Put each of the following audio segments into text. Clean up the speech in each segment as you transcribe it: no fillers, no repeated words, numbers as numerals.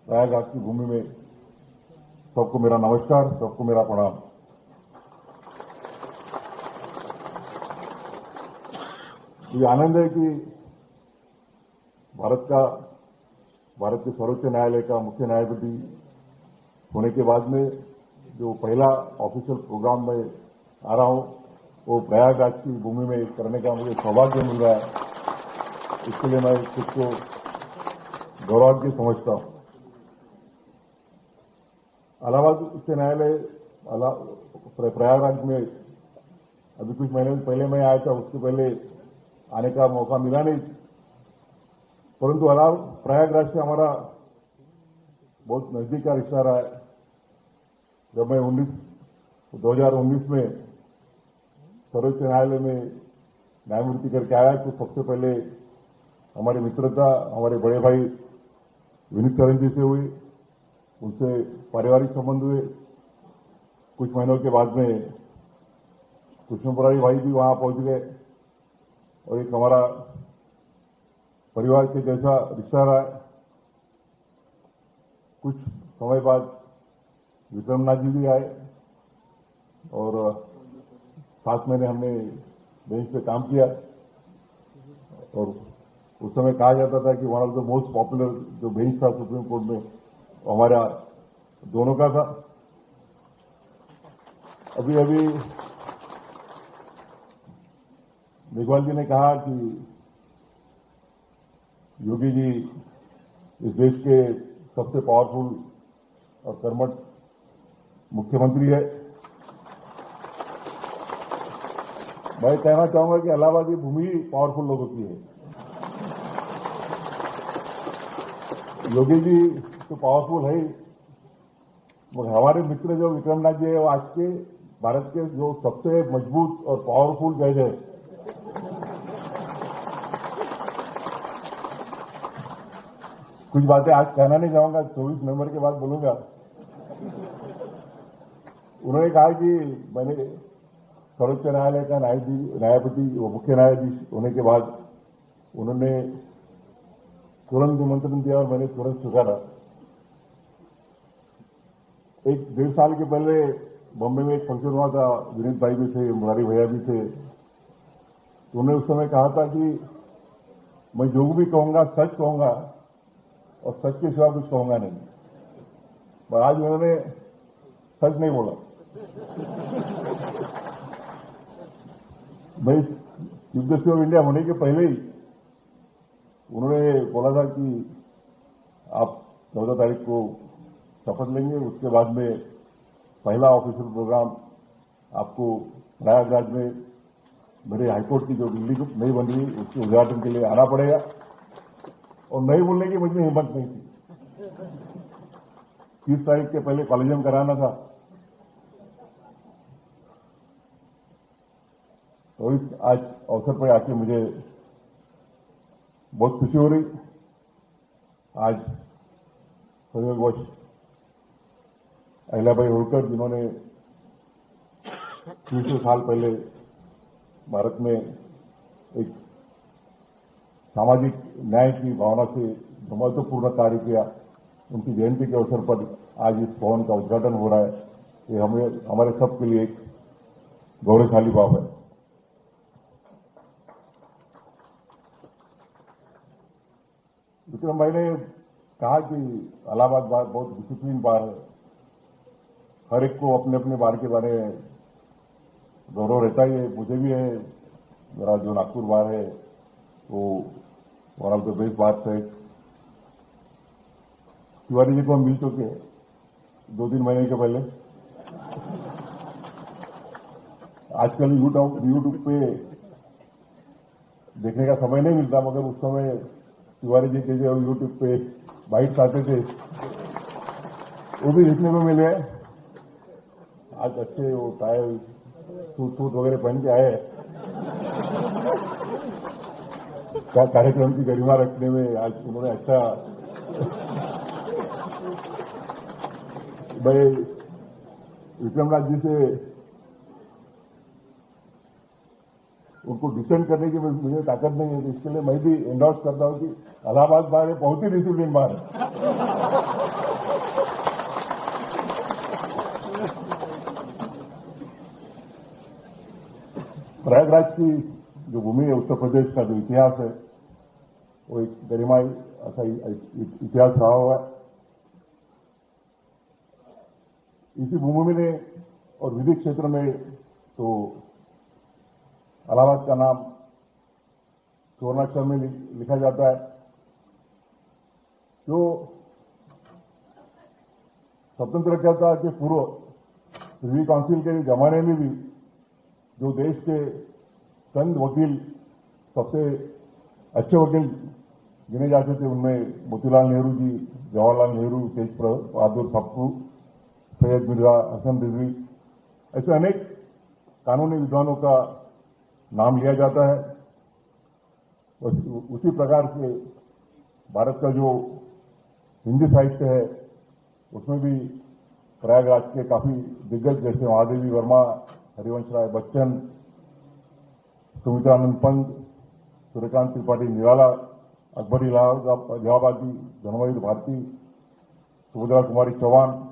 प्रयागराज की भूमि में सबको मेरा नमस्कार, सबको मेरा प्रणाम। ये आनंद है कि भारत के सर्वोच्च न्यायालय का मुख्य न्यायपति होने के बाद में जो पहला ऑफिशियल प्रोग्राम में आ रहा हूं वो प्रयागराज की भूमि में करने का मुझे सौभाग्य मिल रहा है। इसके लिए मैं खुद को गौरवान्वित समझता हूं। इलाहाबाद उच्च न्यायालय प्रयागराज में अभी कुछ महीने पहले मैं आया था, उससे पहले आने का मौका मिला नहीं, परंतु प्रयागराज से हमारा बहुत नजदीक का रिश्ता रहा है। जब मैं 2019 में सर्वोच्च न्यायालय में न्यायमूर्ति करके आया तो सबसे पहले हमारी मित्रता हमारे बड़े भाई विनीत सरन जी से हुई, उनसे पारिवारिक संबंध हुए। कुछ महीनों के बाद में कृष्ण मुरारी भाई भी वहां पहुंच गए और एक हमारा परिवार के जैसा रिश्ता रहा है। कुछ समय बाद विक्रमनाथ जी भी आए और 7 महीने हमने बेंच पे काम किया और उस समय कहा जाता था कि one of the most popular जो बेंच था सुप्रीम कोर्ट में हमारा दोनों का था। अभी मेघवाल जी ने कहा कि योगी जी इस देश के सबसे पावरफुल और कर्मठ मुख्यमंत्री है। मैं कहना चाहूंगा कि इलाहाबाद की भूमि पावरफुल लोगों की है। योगी जी तो पावरफुल है ही, मगर हमारे मित्र जो विक्रमनाथ जी है वो आज के भारत के जो सबसे मजबूत और पावरफुल जज है। कुछ बातें आज कहना नहीं चाहूंगा, 24 नवंबर के बाद बोलूंगा। उन्होंने कहा कि मैंने सर्वोच्च न्यायालय का न्यायपति मुख्य न्यायाधीश होने के बाद उन्होंने तुरंत निमंत्रण दिया और मैंने तुरंत स्वीकारा। 1-1.5 साल के पहले बॉम्बे में एक फंक्शन हुआ था, विनीत भाई भी थे, मुरारी भैया भी थे। तो उन्होंने उस समय कहा था कि मैं जो भी कहूंगा सच कहूंगा और सच के सिवा कुछ कहूंगा नहीं। पर आज उन्होंने सच नहीं बोला। मैं चीफ जस्टिस ऑफ इंडिया होने के पहले ही उन्होंने बोला था कि आप 14 तारीख को शपथ लेंगे, उसके बाद में पहला ऑफिशियल प्रोग्राम आपको प्रयागराज में मेरे हाईकोर्ट की जो बिल्डिंग नहीं बन रही उसके उद्घाटन के लिए आना पड़ेगा। और नहीं बोलने की मुझे हिम्मत नहीं थी। 30 तारीख के पहले कॉलेजियम कराना था। तो इस आज अवसर पर आके मुझे बहुत खुशी हो रही। आज संयोगवश अहिल्याबाई होलकर जिन्होंने 300 साल पहले भारत में एक सामाजिक न्याय की भावना से जो महत्वपूर्ण कार्य किया, उनकी जयंती के अवसर पर आज इस भवन का उद्घाटन हो रहा है। ये हमारे सबके लिए एक गौरवशाली भाव है। विक्रम भाई ने कहा कि इलाहाबाद बार बहुत डिसिप्लिन बार है, हर एक को अपने अपने बार के बारे में गौरव रहता ही है। मुझे भी है। मेरा जो नागपुर बार है वो वन ऑफ द बेस्ट बात है। तिवारी जी को हम मिल चुके हैं 2-3 महीने के पहले। आजकल यूट्यूब पे देखने का समय नहीं मिलता, मगर उस समय तिवारी जी के जो यूट्यूब पे बाइट्स आते थे वो भी देखने को मिले। आज अच्छे वो टाई सूट वगैरह पहन के आए। कार्यक्रम की गरिमा रखने में आज उन्होंने अच्छा। मैं विक्रमनाथ जी से उनको डिसेंड करने की मुझे ताकत नहीं है, तो इसके लिए मैं भी एंडोर्स करता हूं कि इलाहाबाद बार बहुत ही डिसिप्लिन बार है। प्रयागराज की जो भूमि है, उत्तर प्रदेश का जो इतिहास है, वो एक गरिमाई ऐसा इतिहास रहा हुआ है। इसी भूमि में और विधि क्षेत्र में तो इलाहाबाद का नाम सुवर्णाक्षर में लिखा जाता है। जो स्वतंत्रता के पूर्व प्रिवी काउंसिल के जमाने में भी जो देश के चंद वकील सबसे अच्छे वकील गिने जाते थे, उनमें मोतीलाल नेहरू जी, जवाहरलाल नेहरू, तेज बहादुर पप्पू, सैयद मिर्जा हसन रिजवी, ऐसे अनेक कानूनी विद्वानों का नाम लिया जाता है। उसी प्रकार से भारत का जो हिंदी साहित्य है, उसमें भी प्रयागराज के काफी दिग्गज जैसे महादेवी वर्मा, हरिवंश राय बच्चन, सुमित्रानंद पंत, सूर्यकांत त्रिपाठी निराला, अकबर इलाहाबादी, धर्मवीर भारती, सुभद्रा कुमारी चौहान,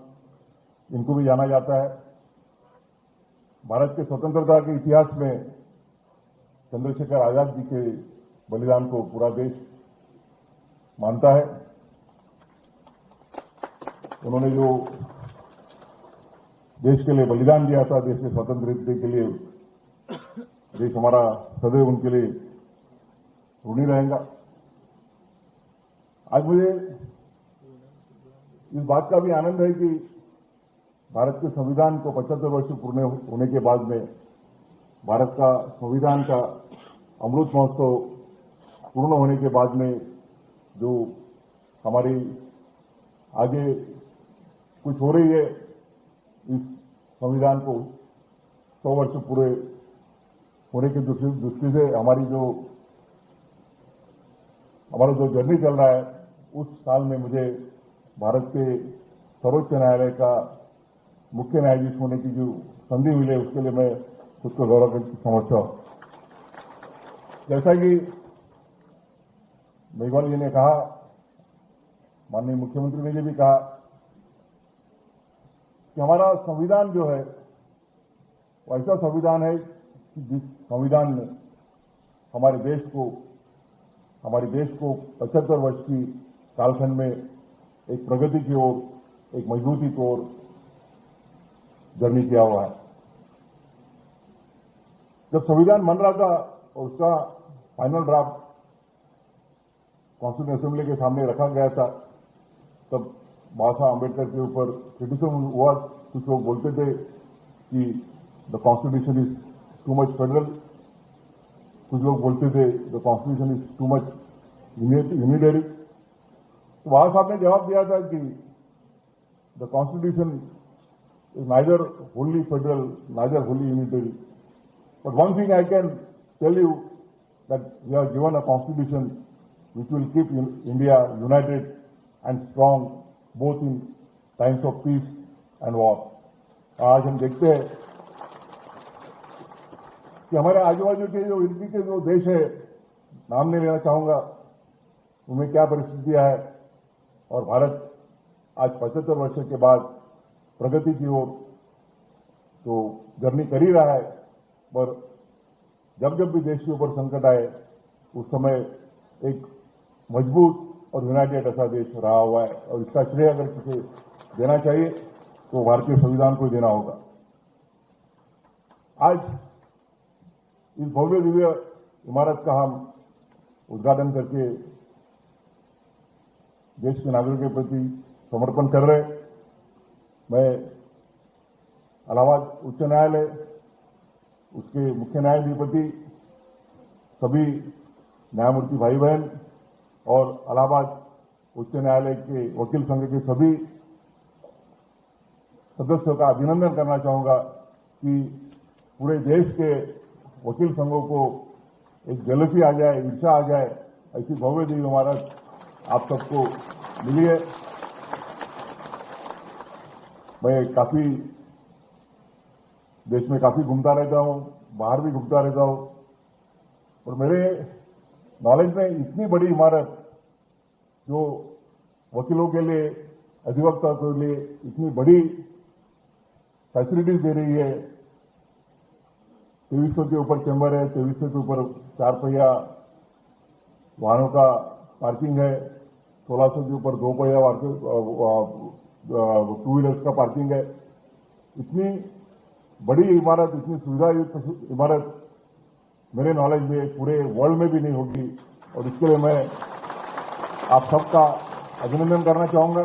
इनको भी जाना जाता है। भारत के स्वतंत्रता के इतिहास में चंद्रशेखर आजाद जी के बलिदान को पूरा देश मानता है। उन्होंने जो देश के लिए बलिदान दिया था, देश के स्वतंत्रता के लिए, देश हमारा सदैव उनके लिए ऋणी रहेगा। आज मुझे इस बात का भी आनंद है कि भारत के संविधान को 75 वर्ष पूर्ण होने के बाद में भारत का संविधान का अमृत महोत्सव पूर्ण होने के बाद में जो हमारी आगे कुछ हो रही है, इस संविधान को 100 वर्ष पूरे होने की दृष्टि से हमारा जो जर्नी चल रहा है, उस साल में मुझे भारत के सर्वोच्च न्यायालय का मुख्य न्यायाधीश होने की जो संधि मिले, उसके लिए मैं खुद को गौरव समझता हूं। जैसा कि मेघवाल जी ने कहा, माननीय मुख्यमंत्री ने भी कहा कि हमारा संविधान जो है वो ऐसा संविधान है कि जिस संविधान ने हमारे देश को 75 वर्ष की कालखंड में एक प्रगति की ओर, एक मजबूती की ओर जर्नी किया हुआ है। जब संविधान बन रहा था और उसका फाइनल ड्राफ्ट कॉन्स्टिट्यूशन असेंबली के सामने रखा गया था, तब बाबा साहब अम्बेडकर के ऊपर क्रिटिसिज्म हुआ। कुछ लोग बोलते थे कि the constitution is too much federal, कुछ लोग बोलते थे the constitution is too much unitary. तो बाबा साहब ने जवाब दिया था कि the constitution is neither wholly federal, neither wholly unitary. But one thing I can tell you, that we are given a constitution which will keep India united and strong both in times of peace and war. आज हम देखते हैं कि हमारे आजू बाजू के जो इर्द के जो देश है, नाम नहीं लेना चाहूंगा, उनमें क्या परिस्थितियां है, और भारत आज 75 वर्ष के बाद प्रगति की ओर तो जर्नी कर ही रहा है। पर जब जब भी देश के ऊपर संकट आए, उस समय एक मजबूत और यूनाइटेड ऐसा देश रहा हुआ है, और इसका श्रेय अगर किसे देना चाहिए तो भारतीय संविधान को देना होगा। आज इस भव्य दिव्य इमारत का हम उद्घाटन करके देश के नागरिकों के प्रति समर्पण कर रहे हैं। मैं इलाहाबाद उच्च न्यायालय, उसके मुख्य न्यायाधिपति, सभी न्यायमूर्ति भाई बहन और इलाहाबाद उच्च न्यायालय के वकील संघ के सभी सदस्यों का अभिनंदन करना चाहूंगा कि पूरे देश के वकील संघों को एक जेलसी आ जाए, ईर्ष्या आ जाए, ऐसी भव्य दिव्य इमारत आप सबको मिली है। मैं काफी देश में काफी घूमता रहता हूं, बाहर भी घूमता रहता हूं, और मेरे नॉलेज में इतनी बड़ी इमारत जो वकीलों के लिए, अधिवक्ता के लिए इतनी बड़ी फैसिलिटीज दे रही है, 2300 के ऊपर चैम्बर है, 2300 के ऊपर 4 पहिया वाहनों का पार्किंग है, 1600 के ऊपर 2 पहिया टू व्हीलर्स का पार्किंग है। इतनी बड़ी इमारत, इतनी सुविधायुक्त इमारत मेरे नॉलेज में पूरे वर्ल्ड में भी नहीं होगी, और इसके लिए मैं आप सबका अभिनंदन करना चाहूंगा।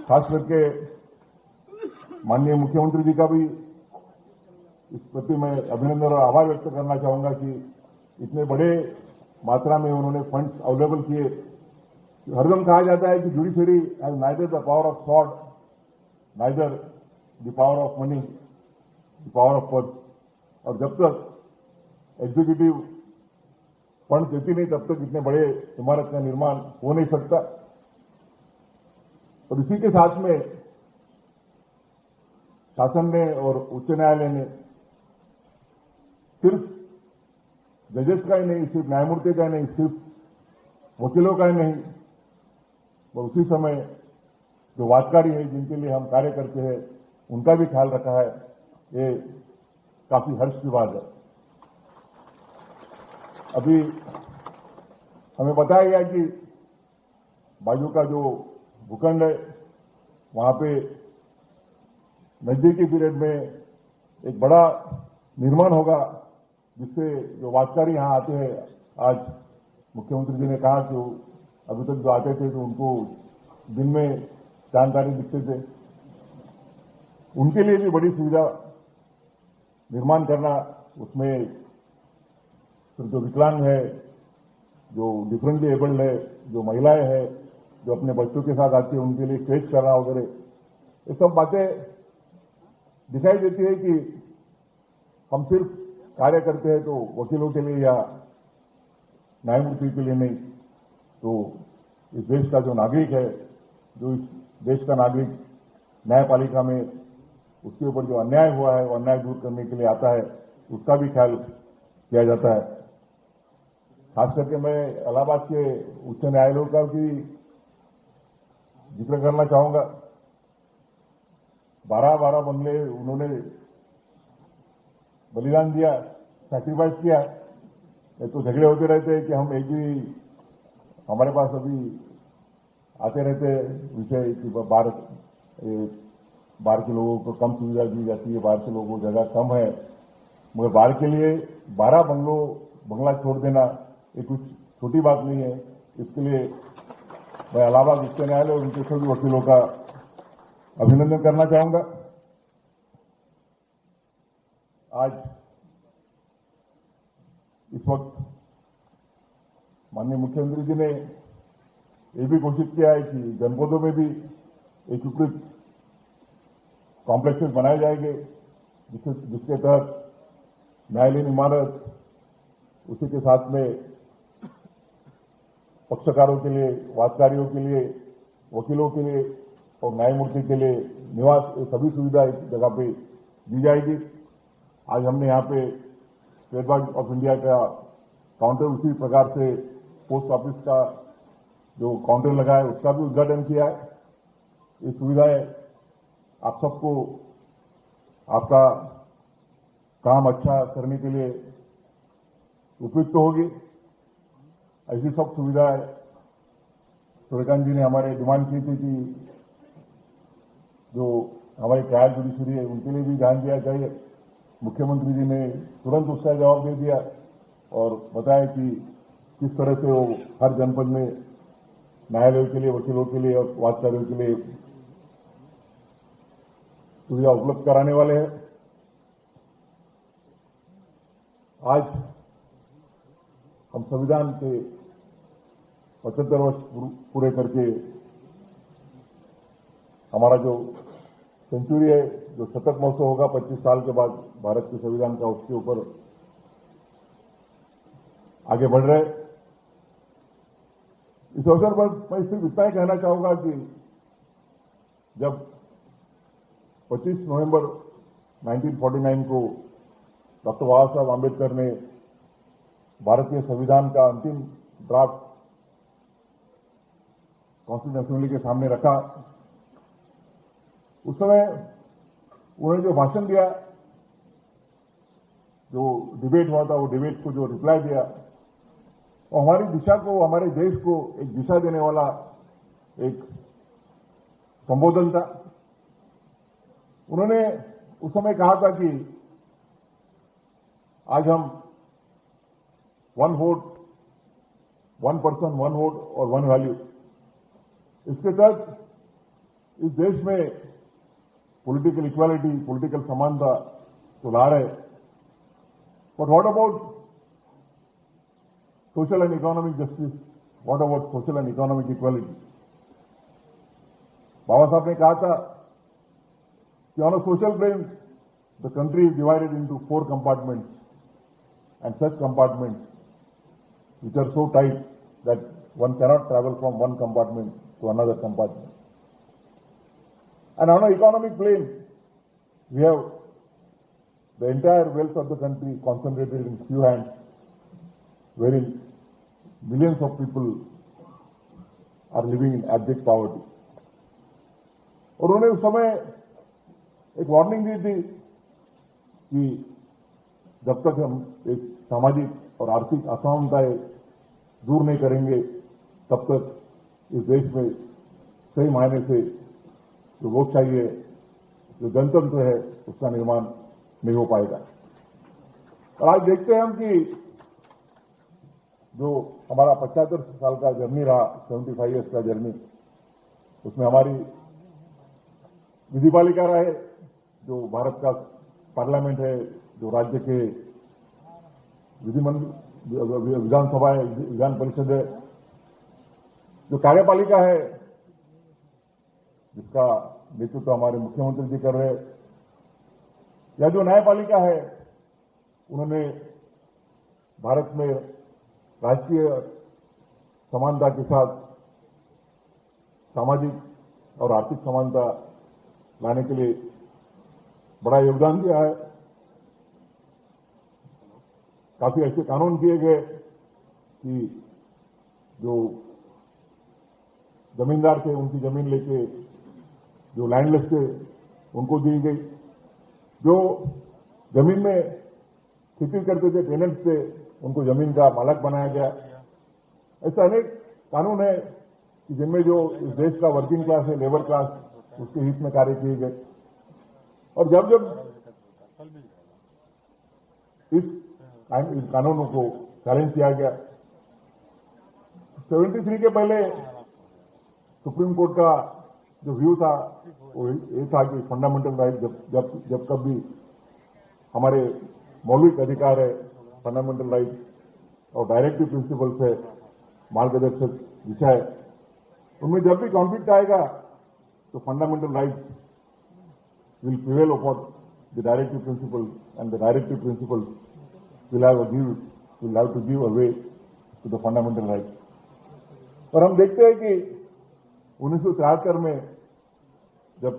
खास करके माननीय मुख्यमंत्री जी का भी इस प्रति मैं अभिनंदन और आभार व्यक्त करना चाहूंगा कि इतने बड़े मात्रा में उन्होंने फंड्स अवेलेबल किए। हरदम कहा जाता है कि judiciary has neither the power of sword neither the power of money, the power of purse, और जब तक एग्जीक्यूटिव फंड देती नहीं तब तक इतने बड़े इमारत का निर्माण हो नहीं सकता। और इसी के साथ में शासन ने और उच्च न्यायालय ने सिर्फ जजेस का ही नहीं, सिर्फ न्यायमूर्ति का ही नहीं, सिर्फ वकीलों का ही नहीं, और उसी समय जो वादकारी है, जिनके लिए हम कार्य करते हैं, उनका भी ख्याल रखा है। ये काफी हर्ष की बात है। अभी हमें बताया गया कि बाजू का जो भूखंड है वहां पे नजदीकी पीरियड में एक बड़ा निर्माण होगा, जिससे जो वादकारी यहां आते हैं, आज मुख्यमंत्री जी ने कहा कि अभी तक जो आते थे तो उनको दिन में जानकारी दिखते थे, उनके लिए भी बड़ी सुविधा निर्माण करना। उसमें फिर जो विकलांग है, जो डिफरेंटली एबल्ड है, जो महिलाएं हैं, जो अपने बच्चों के साथ आती है, उनके लिए क्रेच करना वगैरह, ये सब बातें दिखाई देती है कि हम सिर्फ कार्य करते हैं तो वकीलों के लिए या न्यायमूर्ति के लिए नहीं, तो इस देश का जो नागरिक है, जो इस देश का नागरिक न्यायपालिका में उसके ऊपर जो अन्याय हुआ है वो अन्याय दूर करने के लिए आता है, उसका भी ख्याल किया जाता है। खास करके मैं इलाहाबाद के उच्च न्यायालयों का भी जिक्र करना चाहूंगा। 12 बंगले उन्होंने बलिदान दिया, सैक्रिफाइस किया। तो झगड़े होते रहते हैं कि हम एक भी, हमारे पास अभी आते रहते विषय कि बाहर के लोगों को कम सुविधा दी जाती है, बाहर के लोगों को जगह कम है, मगर बाहर के लिए 12 बंगला छोड़ देना ये कुछ छोटी बात नहीं है। इसके लिए मैं इलाहाबाद उच्च न्यायालय और उनके सभी वकीलों का अभिनंदन करना चाहूंगा। आज इस वक्त माननीय मुख्यमंत्री जी ने ये भी घोषित किया है कि जनपदों में भी एकीकृत कॉम्प्लेक्सेस बनाए जाएंगे, जिसके तहत न्यायालयीन इमारत, उसी के साथ में पक्षकारों के लिए, वादकारियों के लिए, वकीलों के लिए और न्यायमूर्ति के लिए निवास, ये सभी सुविधा एक जगह पे दी जाएगी। आज हमने यहाँ पे स्टेट बैंक ऑफ इंडिया का काउंटर, उसी प्रकार से पोस्ट ऑफिस का जो काउंटर लगा है उसका भी उद्घाटन किया है। ये सुविधाएं आप सबको आपका काम अच्छा करने के लिए उपयुक्त होगी। ऐसी सब सुविधाएं सूर्यकांत जी ने हमारे डिमांड की थी कि जो हमारी ट्रायल जुडिशरी है उनके लिए भी ध्यान दिया जाए। मुख्यमंत्री जी ने तुरंत उसका जवाब दे दिया और बताया कि किस तरह से वो हर जनपद में न्यायालयों के लिए, वकीलों के लिए और वादकारियों के लिए सुविधा उपलब्ध कराने वाले हैं। आज हम संविधान के 75 वर्ष पूरे करके हमारा जो सेंचुरी है, जो शतक महोत्सव होगा 25 साल के बाद भारत के संविधान का, उसके ऊपर आगे बढ़ रहे। इस अवसर पर मैं सिर्फ इतना ही कहना चाहूंगा कि जब 25 नवंबर 1949 को डॉक्टर बाबा साहब आंबेडकर ने भारतीय संविधान का अंतिम ड्राफ्ट कॉन्स्टिट्यूशन असेंबली के सामने रखा, उस समय उन्होंने जो भाषण दिया, जो डिबेट हुआ था, वो डिबेट को जो रिप्लाई दिया, वो हमारी दिशा को, हमारे देश को एक दिशा देने वाला एक संबोधन था। उन्होंने उस समय कहा था कि आज हम one vote, one person, one vote और वन वैल्यू, इसके तहत इस देश में पॉलिटिकल इक्वालिटी, पॉलिटिकल समानता तो ला रहे, but what about social and economic justice, what about social and economic equality. Baba Saheb ने कहा था कि on a social plane the country is divided into 4 compartments, and such compartments which are so tight that one cannot travel from one compartment to another compartment. And on an economic plane, we have the entire wealth of the country concentrated in few hands, wherein millions of people are living in abject poverty. और उन्होंने उस समय एक warning दी थी कि जब तक हम एक सामाजिक और आर्थिक असमानताएं दूर नहीं करेंगे, तब तक इस देश में सही मायने से जो लोकशाही है, जो जनतंत्र है, उसका निर्माण नहीं हो पाएगा। और आज देखते हैं हम कि जो हमारा 75 साल का जर्नी रहा, 75 ईयर्स का जर्नी, उसमें हमारी विधिपालिका रहे, जो भारत का पार्लियामेंट है, जो राज्य के विधानसभा है, विधान परिषद है, जो कार्यपालिका है, जिसका नेतृत्व हमारे मुख्यमंत्री जी कर रहे, या जो न्यायपालिका है, उन्होंने भारत में राष्ट्रीय समानता के साथ सामाजिक और आर्थिक समानता लाने के लिए बड़ा योगदान दिया है। काफी ऐसे कानून किए गए कि जो जमींदार थे, उनकी जमीन लेके जो लैंडलेस थे, उनको दी गई। जो जमीन में खेती करते थे, टेनेंट्स थे, उनको जमीन का मालक बनाया गया। ऐसे अनेक कानून है कि जिनमें जो इस देश का वर्किंग क्लास है, लेबर क्लास, उसके हित में कार्य किए गए। और जब जब इन कानूनों को चैलेंज किया गया, 73 के पहले सुप्रीम कोर्ट का जो व्यू था वो ये था कि फंडामेंटल राइट जब कभी हमारे मौलिक अधिकार है, फंडामेंटल राइट और डायरेक्टिव प्रिंसिपल्स है, मार्गदर्शक विषय, उनमें जब भी कॉन्फ्लिक्ट आएगा तो fundamental right will prevail upon the directive principles, and the directive principles will have to give away to the fundamental right. और हम देखते हैं कि 1973 में जब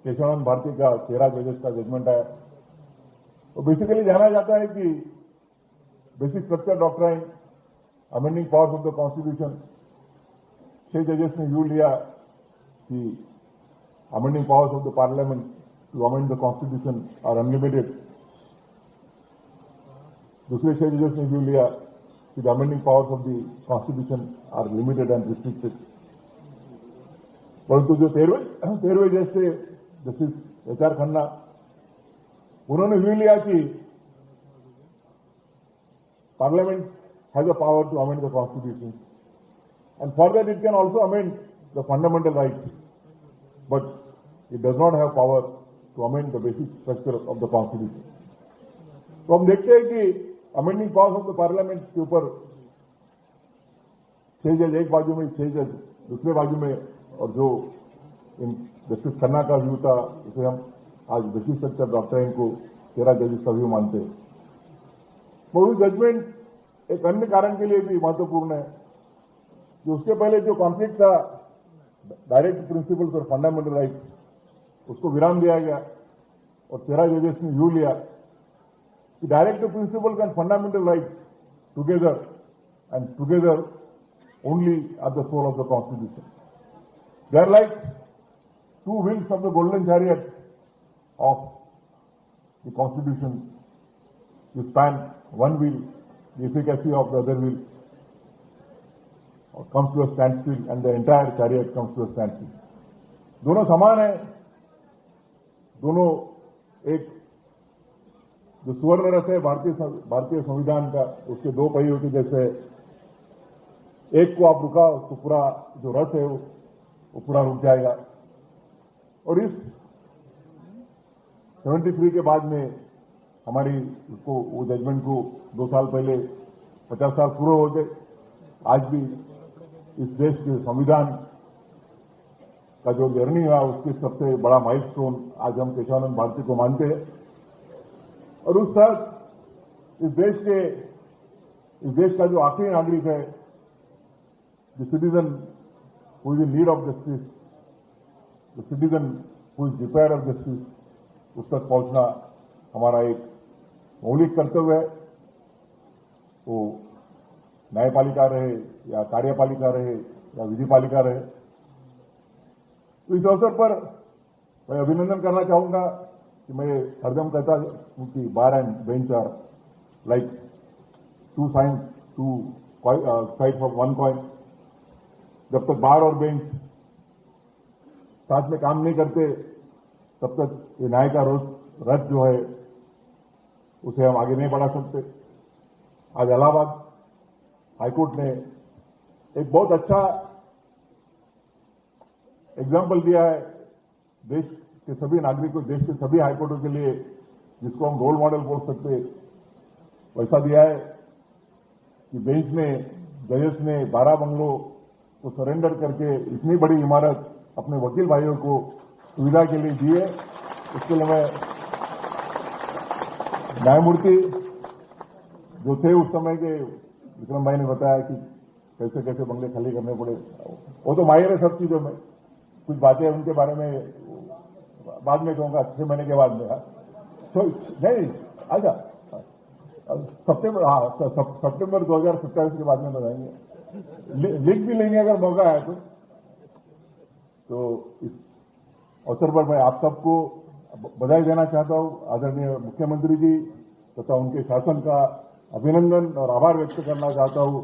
केशवानंद भारती का 13 जजेस का जजमेंट आया, तो बेसिकली जाना जाता है कि basic structure doctrine, amending powers of the constitution, 6 जजेस ने व्यू लिया कि amending powers of the parliament to amend the constitution are unlimited. दूसरे 6 जजेस ने व्यू लिया कि the amending powers of the constitution are limited and restricted. परंतु जो 13वें जज थे, जस्टिस एच.आर. खन्ना, उन्होंने व्यू लिया कि parliament has a power to amend the constitution, and for that it can also amend the fundamental rights, but it does not have power to amend the basic structure of the constitution. तो हम देखते हैं कि amending powers of the parliament के ऊपर 6 जज एक बाजू में, 6 जज दूसरे बाजू में, और जो इन जस्टिस खन्ना का व्यू था, उसे हम आज बेसिक स्ट्रक्चर डॉक्ट्राइन को 13 जजेस का व्यू मानते हैं। वो जजमेंट एक अन्य कारण के लिए भी महत्वपूर्ण है कि उसके पहले जो कॉन्फ्लिक्ट था डायरेक्ट प्रिंसिपल्स और फंडामेंटल राइट, उसको विराम दिया गया और 13 जजेस ने व्यू लिया कि directive principles and fundamental rights together and together only at the soul of the Constitution. They are like two wheels of the golden chariot of the Constitution. You span one wheel, the efficacy of the other wheel comes to a standstill and the entire chariot comes to a standstill. दोनों समान है, दोनों एक जो सुवर्ण रथ है भारतीय संविधान का, उसके दो पहियों के जैसे, एक को आप रुका तो पूरा जो रथ है वो पूरा रुक जाएगा। और इस 73 के बाद में हमारी उसको वो जजमेंट को 2 साल पहले 50 साल पूरे हो गए। आज भी इस देश के संविधान का जो जर्नी हुआ उसके सबसे बड़ा माइलस्टोन आज हम केशवानंद भारती को मानते हैं। और उस तरह इस देश का जो आखिरी नागरिक है, the citizen who is in need of justice, the citizen who is deprived of justice, उस तक पहुंचना हमारा एक मौलिक कर्तव्य है। वो न्यायपालिका रहे या कार्यपालिका रहे या विधिपालिका रहे। तो इस अवसर पर मैं अभिनंदन करना चाहूंगा कि मैं हरदम कहता हूं कि bar and bench are like two sides of one coin. जब तक बार और बेंच साथ में काम नहीं करते तब तक ये न्याय का रथ जो है उसे हम आगे नहीं बढ़ा सकते। आज इलाहाबाद हाईकोर्ट ने एक बहुत अच्छा एग्जाम्पल दिया है देश के सभी नागरिकों, देश के सभी हाईकोर्टों के लिए, जिसको हम रोल मॉडल बोल सकते, वैसा दिया है कि बेंच ने, जजेस ने 12 बंगलों को सरेंडर करके इतनी बड़ी इमारत अपने वकील भाइयों को सुविधा के लिए दी है। उसके लिए मैं न्यायमूर्ति जो थे उस समय के विक्रम भाई ने बताया कि कैसे कैसे बंगले खाली करने पड़े, वो तो माहिर है सब चीजों में। कुछ बातें उनके बारे में बाद में कहूंगा, 6 महीने के बाद में। तो नहीं, आजा सितंबर 2027 के बाद में बताएंगे, लिख भी लेंगे अगर मौका है तो इस अवसर पर मैं आप सबको बधाई देना चाहता हूं। आदरणीय मुख्यमंत्री जी तथा उनके शासन का अभिनंदन और आभार व्यक्त करना चाहता हूं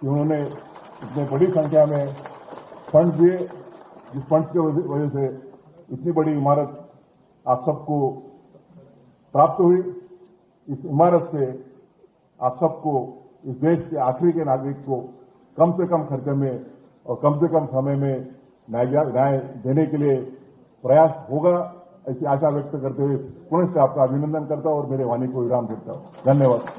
कि उन्होंने इतनी बड़ी संख्या में फंड दिए, जिस फंड की वजह से इतनी बड़ी इमारत आप सबको प्राप्त हुई। इस इमारत से आप सबको, इस देश के आखिरी के नागरिक को कम से कम खर्चे में और कम से कम समय में न्याय देने के लिए प्रयास होगा, ऐसी आशा व्यक्त करते हुए पुनः आपका अभिनंदन करता हूं और मेरे वाणी को विराम देता हूं। धन्यवाद।